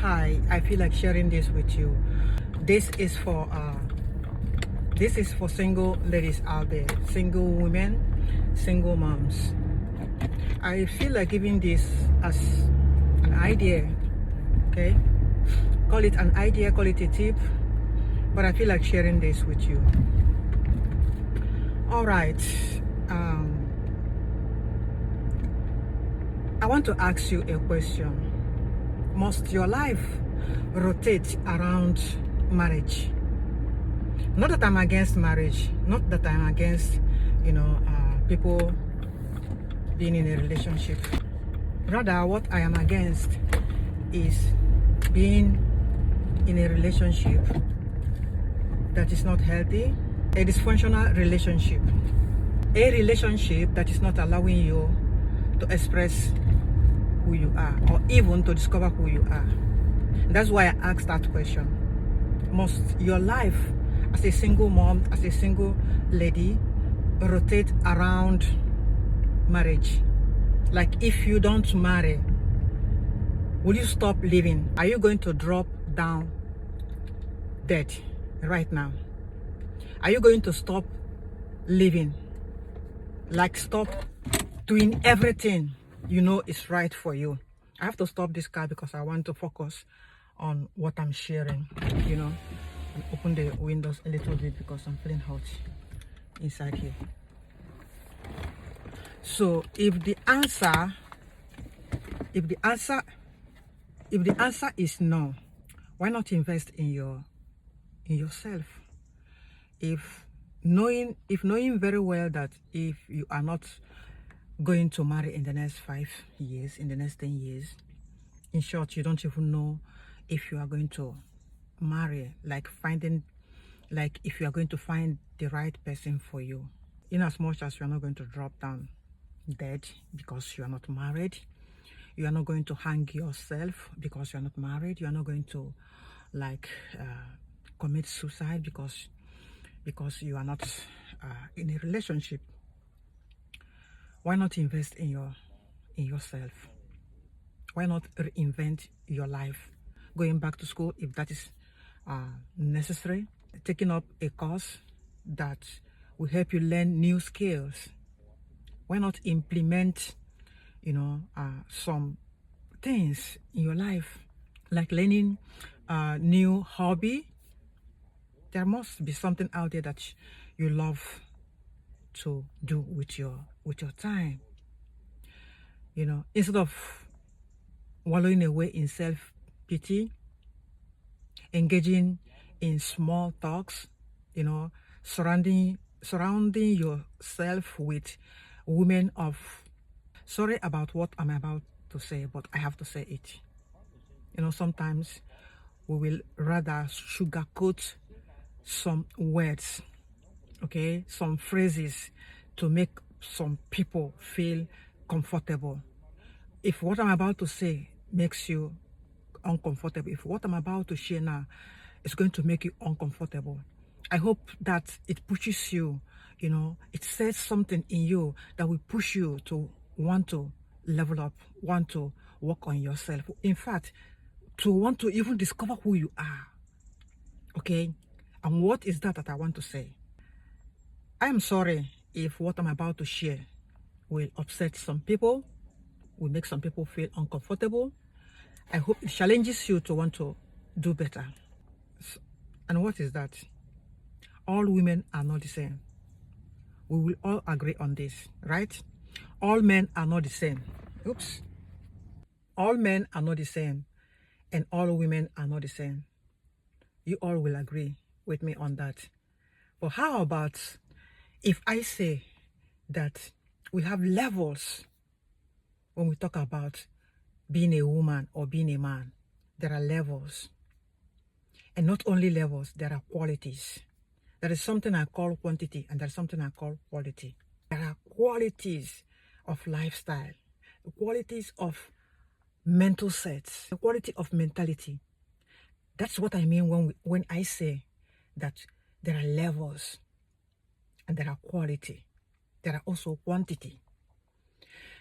Hi, I feel like sharing this with you. This is for single ladies out there, single women, single moms. I feel like giving this as an idea, okay? Call it an idea, call it a tip, but I feel like sharing this with you. All right. I want to ask you a question. Must your life rotate around marriage? Not that I'm against marriage, not that I'm against, people being in a relationship. Rather, what I am against is being in a relationship that is not healthy, a dysfunctional relationship, a relationship that is not allowing you to express who you are or even to discover who you are. That's why I asked that question. Must your life as a single mom, as a single lady, rotate around marriage? Like, if you don't marry, will you stop living? Are you going to drop down dead right now? Are you going to stop living? Like, stop doing everything you know is right for you? I have to stop this car because I want to focus on what I'm sharing, and open the windows a little bit because I'm feeling hot inside here. So if the answer is no, why not invest in yourself? If knowing very well that if you are not going to marry in the next 5 years, in the next 10 years, in short, you don't even know if you are going to marry, like if you are going to find the right person for you, in as much as you are not going to drop down dead because you are not married. You are not going to hang yourself because you are not married. You are not going to commit suicide because you are not in a relationship. Why not invest in yourself? Why not reinvent your life? Going back to school if that is necessary. Taking up a course that will help you learn new skills. Why not implement, some things in your life, like learning a new hobby? There must be something out there that you love to do with your time. Instead of wallowing away in self-pity, engaging in small talks, surrounding yourself with women of, sorry about what I'm about to say, but I have to say it. Sometimes we will rather sugarcoat some words, okay, some phrases to make some people feel comfortable. If what I'm about to say makes you uncomfortable, if what I'm about to share now is going to make you uncomfortable, I hope that it pushes you, it says something in you that will push you to want to level up, want to work on yourself. In fact, to want to even discover who you are, okay? And what is that I want to say? I am sorry if what I'm about to share will upset some people, will make some people feel uncomfortable. I hope it challenges you to want to do better. And what is that? All women are not the same. We will all agree on this, right? All men are not the same. Oops. All men are not the same, and all women are not the same. You all will agree with me on that. But how about if I say that we have levels when we talk about being a woman or being a man? There are levels. And not only levels, there are qualities. There is something I call quantity, and there is something I call quality. There are qualities of lifestyle, qualities of mental sets, the quality of mentality. That's what I mean when I say that there are levels and there are quality. There are also quantity.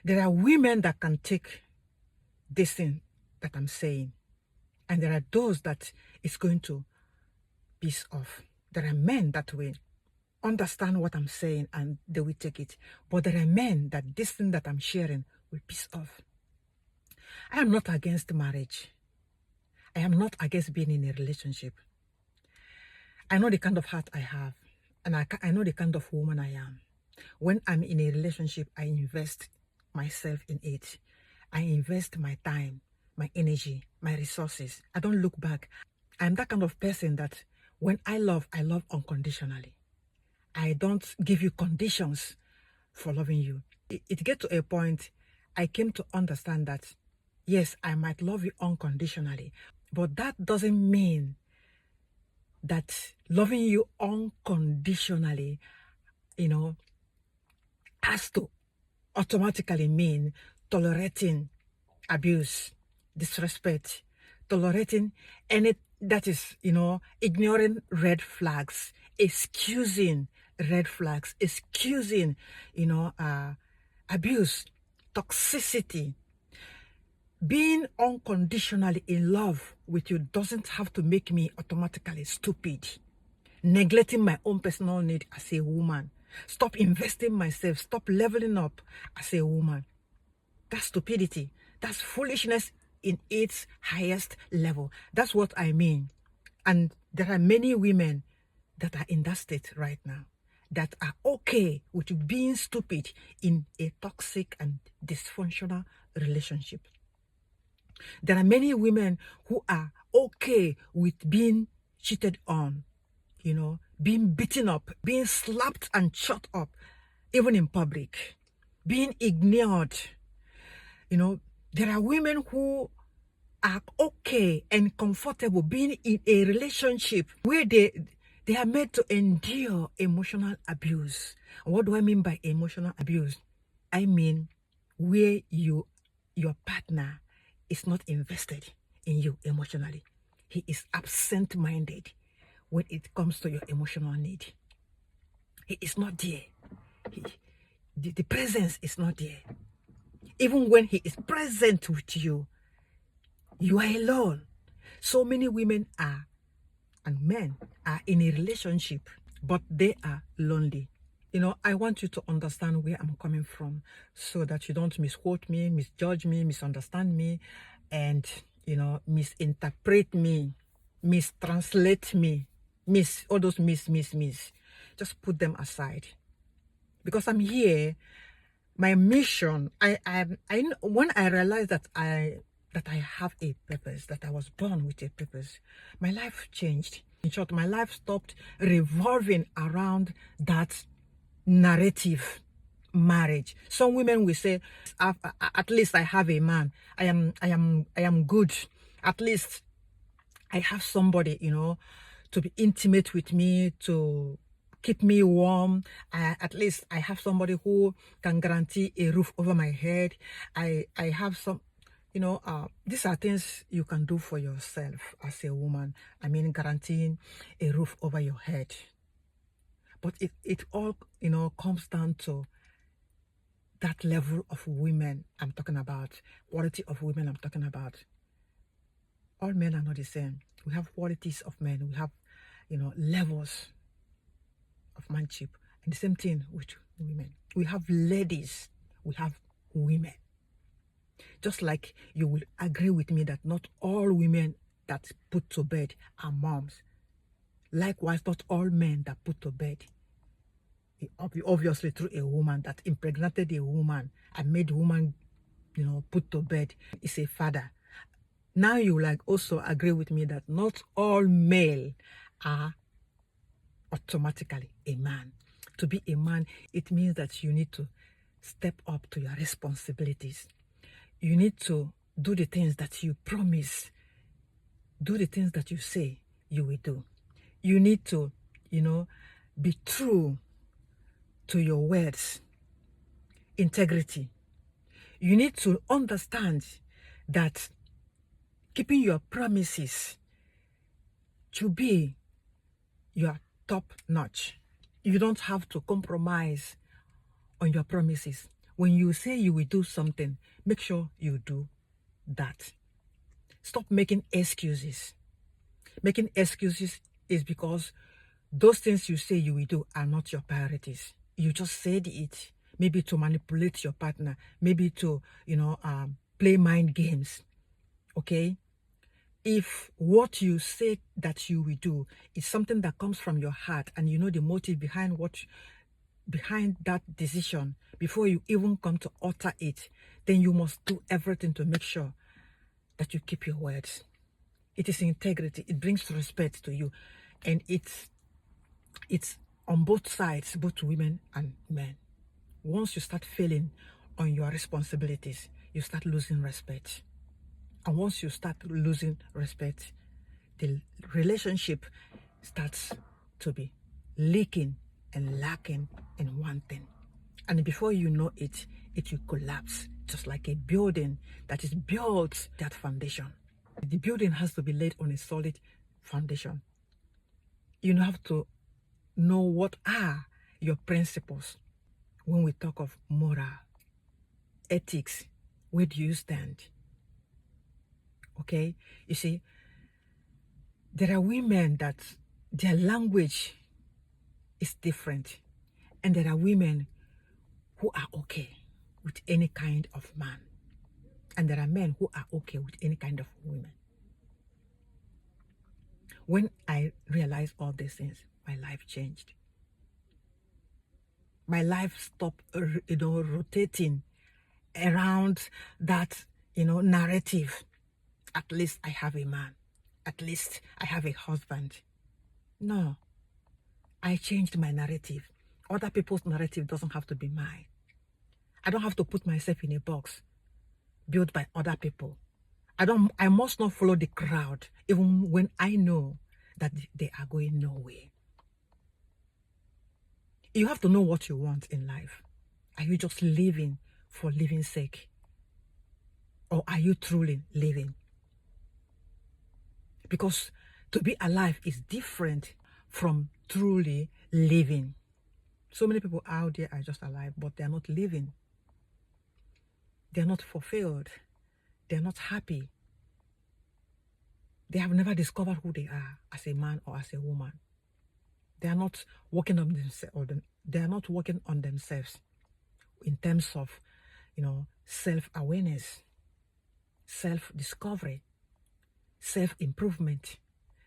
There are women that can take this thing that I'm saying And there are those that it's going to piss off. There are men that will understand what I'm saying and they will take it. But there are men that this thing that I'm sharing will piss off. I am not against marriage. I am not against being in a relationship. I know the kind of heart I have, and I know the kind of woman I am. When I'm in a relationship, I invest myself in it. I invest my time, my energy, my resources. I don't look back. I'm that kind of person that when I love unconditionally. I don't give you conditions for loving you. It gets to a point I came to understand that, yes, I might love you unconditionally, but that doesn't mean that loving you unconditionally, has to automatically mean tolerating abuse, disrespect, tolerating any that is, ignoring red flags, excusing red flags, excusing, abuse, toxicity. Being unconditionally in love with you doesn't have to make me automatically stupid. Neglecting my own personal need as a woman. Stop investing myself. Stop leveling up as a woman. That's stupidity. That's foolishness in its highest level. That's what I mean. And there are many women that are in that state right now that are okay with being stupid in a toxic and dysfunctional relationship. There are many women who are okay with being cheated on, being beaten up, being slapped and shut up, even in public, being ignored. There are women who are okay and comfortable being in a relationship where they are made to endure emotional abuse. What do I mean by emotional abuse? I mean where your partner is not invested in you emotionally. He is absent-minded when it comes to your emotional need. He is not there. The presence is not there. Even when he is present with you, you are alone. So many women and men are in a relationship, but they are lonely. I want you to understand where I'm coming from so that you don't misquote me, misjudge me, misunderstand me, and, misinterpret me, mistranslate me, all those miss. Just put them aside. Because I'm here, my mission, when I realized that I have a purpose, that I was born with a purpose, my life changed. In short, my life stopped revolving around that narrative marriage. Some women will say, at least I have a man. I am good. At least I have somebody, to be intimate with me, to keep me warm. At least I have somebody who can guarantee a roof over my head. I have some, these are things you can do for yourself as a woman. I mean, guaranteeing a roof over your head. But it all, comes down to that level of women I'm talking about, quality of women I'm talking about. All men are not the same. We have qualities of men. We have, levels of manship. And the same thing with women. We have ladies. We have women. Just like you will agree with me that not all women that put to bed are moms. Likewise, not all men that put to bed, obviously through a woman that impregnated a woman and made a woman, put to bed, is a father. Now you will also agree with me that not all male are automatically a man. To be a man, it means that you need to step up to your responsibilities. You need to do the things that you promise. Do the things that you say you will do. You need to, be true to your words. Integrity. You need to understand that keeping your promises to be your top notch. You don't have to compromise on your promises. When you say you will do something, make sure you do that. Stop making excuses. Making excuses is because those things you say you will do are not your priorities. You just said it, maybe to manipulate your partner, maybe to, play mind games. Okay? If what you say that you will do is something that comes from your heart, and you know the motive behind that decision before you even come to utter it, then you must do everything to make sure that you keep your words. It is integrity. It brings respect to you, and it's on both sides, both women and men. Once you start failing on your responsibilities, you start losing respect. And once you start losing respect, the relationship starts to be leaking and lacking in one thing. And before you know it, it will collapse, just like a building that is built that foundation. The building has to be laid on a solid foundation. You have to know what are your principles when we talk of moral, ethics. Where do you stand? Okay? You see, there are women that their language is different, and there are women who are okay with any kind of man, and there are men who are okay with any kind of woman. When I realized all these things, my life changed. My life stopped, rotating around that, narrative. At least I have a man. At least I have a husband. No, I changed my narrative. Other people's narrative doesn't have to be mine. I don't have to put myself in a box built by other people. I must not follow the crowd, even when I know that they are going nowhere. You have to know what you want in life. Are you just living for living's sake? Or are you truly living? Because to be alive is different from truly living. So many people out there are just alive, but they're not living. They're not fulfilled. They're not happy. They have never discovered who they are as a man or as a woman. They are not working on themselves. They are not working on themselves in terms of, self-awareness, self-discovery, self-improvement,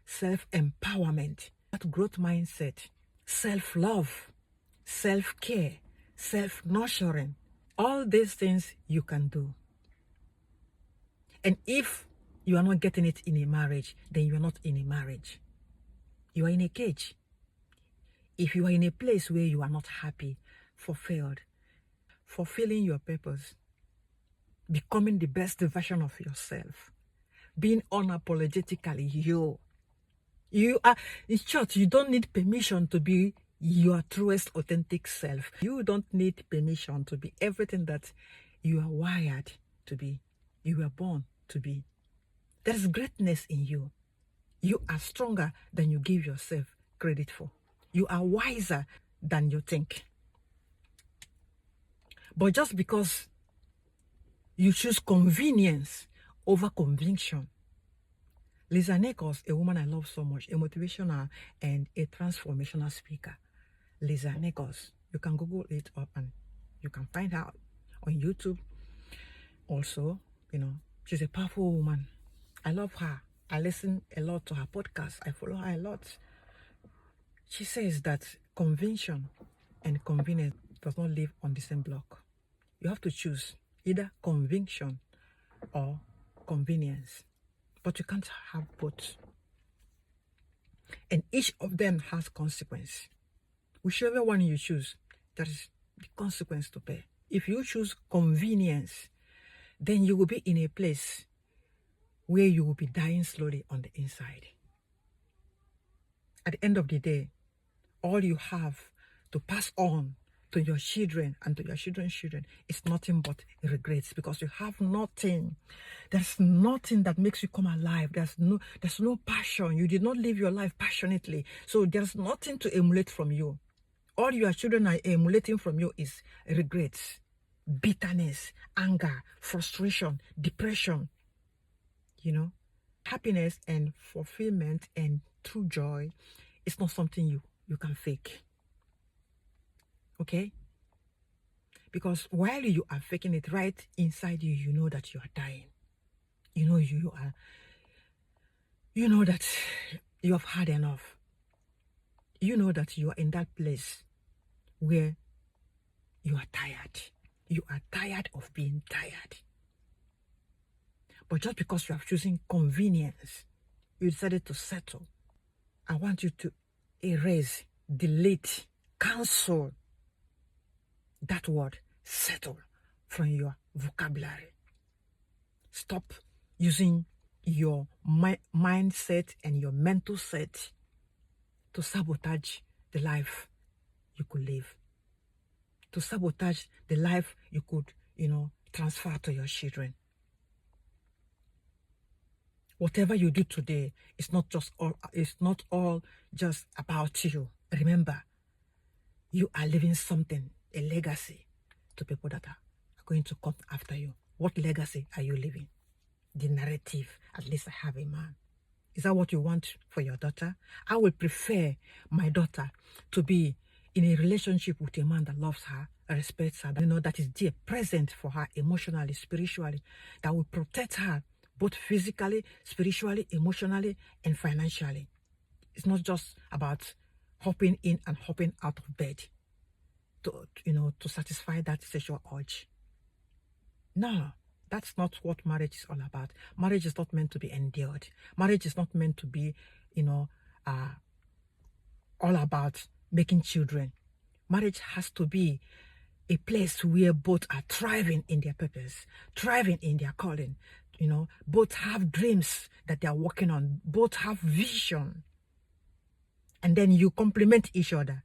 self-empowerment, that growth mindset, self-love, self-care, self-nurturing. All these things you can do. And if you are not getting it in a marriage, then you are not in a marriage. You are in a cage. If you are in a place where you are not happy, fulfilled, fulfilling your purpose, becoming the best version of yourself, being unapologetically you are, in short, you don't need permission to be your truest authentic self. You don't need permission to be everything that you are wired to be, you were born to be. There is greatness in you. You are stronger than you give yourself credit for. You are wiser than you think. But just because you choose convenience over conviction. Lisa Nichols, a woman I love so much, a motivational and a transformational speaker. Lisa Nichols, you can Google it up and you can find her on YouTube. Also, she's a powerful woman. I love her. I listen a lot to her podcast. I follow her a lot. She says that conviction and convenience does not live on the same block. You have to choose either conviction or convenience, but you can't have both. And each of them has consequence. Whichever one you choose, there is the consequence to pay. If you choose convenience, then you will be in a place where you will be dying slowly on the inside. At the end of the day, all you have to pass on to your children and to your children's children is nothing but regrets, because you have nothing. There's nothing that makes you come alive. There's no passion. You did not live your life passionately. So there's nothing to emulate from you. All your children are emulating from you is regrets, bitterness, anger, frustration, depression. Happiness and fulfillment and true joy is not something you can fake. Okay? Because while you are faking it, right inside you, you know that you are dying. You know you know that you have had enough. You know that you are in that place where you are tired. You are tired of being tired. But just because you have chosen convenience, you decided to settle. I want you to erase, delete, cancel that word, settle, from your vocabulary. Stop using your mindset and your mental set to sabotage the life you could live, to sabotage the life you could, transfer to your children. Whatever you do today is not all just about you. Remember, you are leaving something, a legacy, to people that are going to come after you. What legacy are you leaving? The narrative, at least I have a man. Is that what you want for your daughter? I would prefer my daughter to be in a relationship with a man that loves her, respects her, that is there, present for her emotionally, spiritually, that will protect her both physically, spiritually, emotionally, and financially. It's not just about hopping in and hopping out of bed to satisfy that sexual urge. No, that's not what marriage is all about. Marriage is not meant to be endured. Marriage is not meant to be, all about making children. Marriage has to be a place where both are thriving in their purpose, thriving in their calling. Both have dreams that they are working on. Both have vision. And then you complement each other.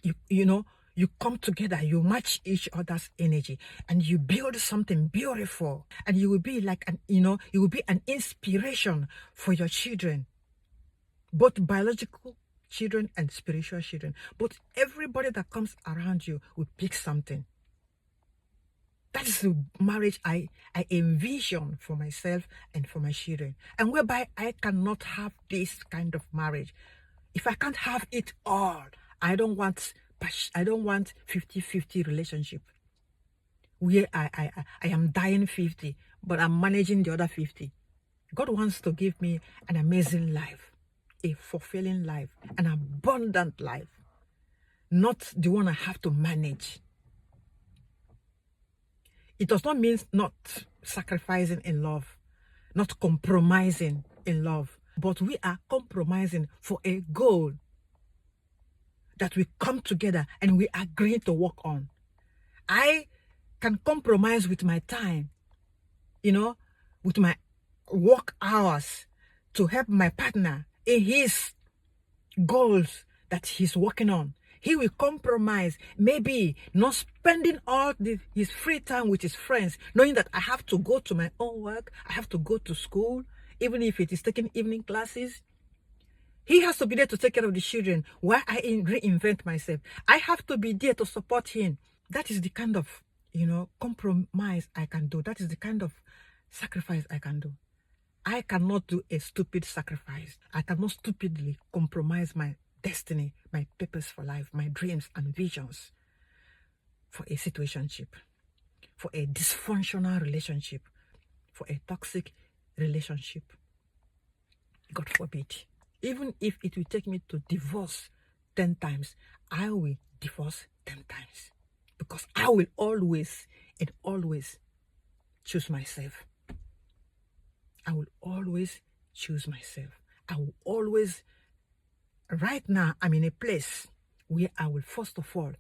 You come together, you match each other's energy, and you build something beautiful. And you will be like you will be an inspiration for your children, both biological children and spiritual children. But everybody that comes around you will pick something. That is the marriage I envision for myself and for my children. And whereby I cannot have this kind of marriage. If I can't have it all, I don't want 50-50 relationship where I am dying 50, but I'm managing the other 50. God wants to give me an amazing life, a fulfilling life, an abundant life, not the one I have to manage. It does not mean not sacrificing in love, not compromising in love, but we are compromising for a goal that we come together and we agree to work on. I can compromise with my time, with my work hours to help my partner in his goals that he's working on. He will compromise, maybe not spending all his free time with his friends, knowing that I have to go to my own work, I have to go to school, even if it is taking evening classes. He has to be there to take care of the children while I reinvent myself. I have to be there to support him. That is the kind of, compromise I can do. That is the kind of sacrifice I can do. I cannot do a stupid sacrifice. I cannot stupidly compromise my destiny, my purpose for life, my dreams and visions for a situationship, for a dysfunctional relationship, for a toxic relationship. God forbid. Even if it will take me to divorce 10 times, I will divorce 10 times. Because I will always and always choose myself. I will always choose myself. I will always, right now, I'm in a place where I will first of all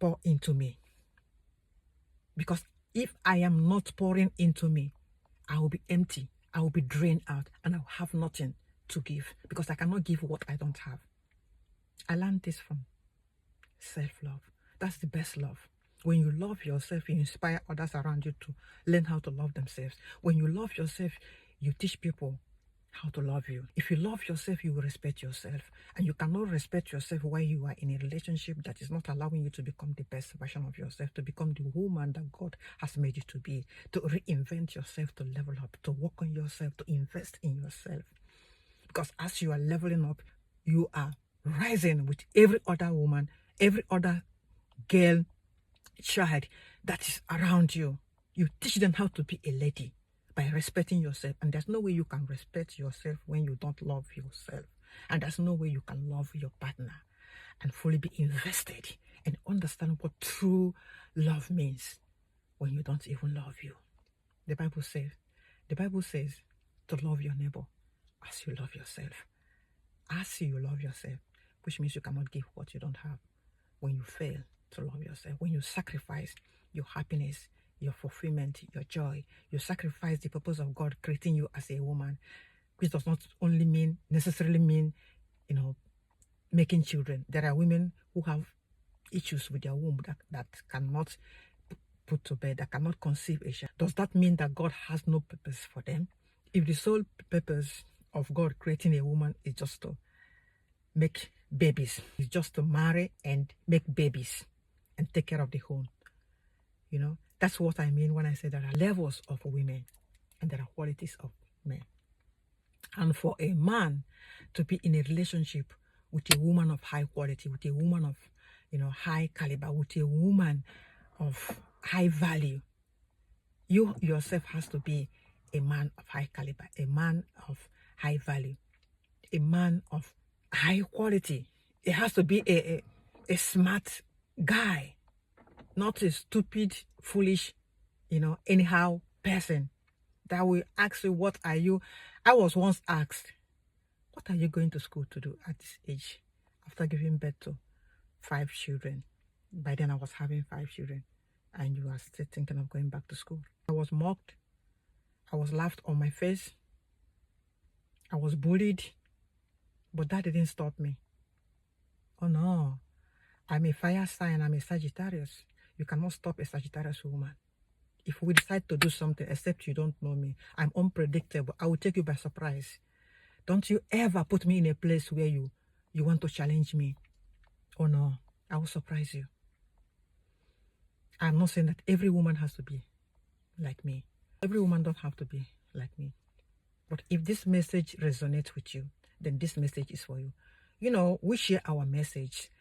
pour into me. Because if I am not pouring into me, I will be empty. I will be drained out and I will have nothing to give because I cannot give what I don't have. I learned this from self-love. That's the best love. When you love yourself, you inspire others around you to learn how to love themselves. When you love yourself, you teach people how to love you. If you love yourself, you will respect yourself. And you cannot respect yourself while you are in a relationship that is not allowing you to become the best version of yourself, to become the woman that God has made you to be, to reinvent yourself, to level up, to work on yourself, to invest in yourself. Because as you are leveling up, you are rising with every other woman, every other girl, child that is around you. You teach them how to be a lady by respecting yourself. And there's no way you can respect yourself when you don't love yourself. And there's no way you can love your partner and fully be invested and understand what true love means when you don't even love you. The Bible says to love your neighbor as you love yourself. As you love yourself, which means you cannot give what you don't have. When you fail to love yourself, when you sacrifice your happiness, your fulfillment, your joy, you sacrifice the purpose of God creating you as a woman, which does not only necessarily mean, making children. There are women who have issues with their womb that cannot put to bed, that cannot conceive a child. Does that mean that God has no purpose for them? If the sole purpose of God creating a woman is just to make babies, it's just to marry and make babies and take care of the home, that's what I mean when I say there are levels of women and there are qualities of men. And for a man to be in a relationship with a woman of high quality, with a woman of, high caliber, with a woman of high value, you yourself has to be a man of high caliber, a man of high value, a man of high quality. It has to be a smart guy, not a stupid, foolish, anyhow person that will ask you, what are you? I was once asked, what are you going to school to do at this age after giving birth to 5 children? By then I was having 5 children and you are still thinking of going back to school. I was mocked. I was laughed on my face. I was bullied, but that didn't stop me. Oh no, I'm a fire sign, I'm a Sagittarius. You cannot stop a Sagittarius woman. If we decide to do something, except you don't know me, I'm unpredictable. I will take you by surprise. Don't you ever put me in a place where you want to challenge me. Oh no, I will surprise you. I'm not saying that every woman has to be like me. Every woman don't have to be like me. But if this message resonates with you, then this message is for you. We share our message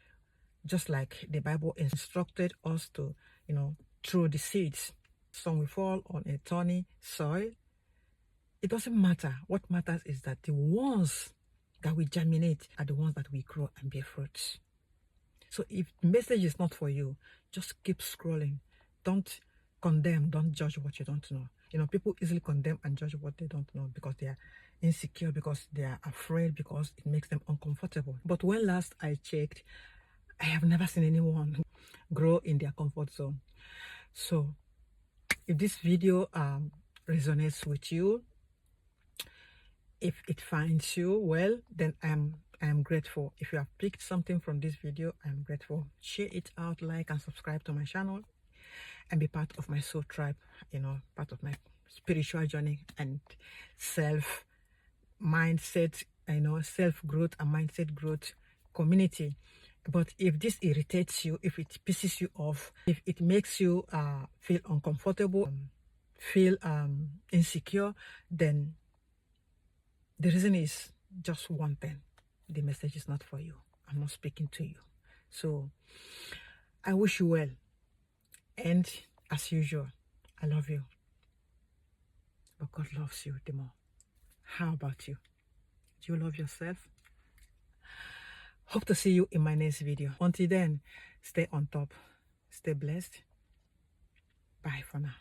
just like the Bible instructed us to, throw the seeds. Some will fall on a thorny soil. It doesn't matter. What matters is that the ones that we germinate are the ones that we grow and bear fruits. So if the message is not for you, just keep scrolling. Don't condemn, don't judge what you don't know. People easily condemn and judge what they don't know because they are insecure, because they are afraid, because it makes them uncomfortable. But when last I checked, I have never seen anyone grow in their comfort zone. So if this video resonates with you, if it finds you well, then I am grateful. If you have picked something from this video, I'm grateful. Share it out, like and subscribe to my channel and be part of my soul tribe, part of my spiritual journey and self-mindset, self-growth and mindset growth community. But if this irritates you, if it pisses you off, if it makes you feel uncomfortable, feel insecure, then the reason is just one thing. The message is not for you. I'm not speaking to you. So I wish you well. And as usual, I love you. But God loves you the more. How about you? Do you love yourself? Hope to see you in my next video. Until then, stay on top. Stay blessed. Bye for now.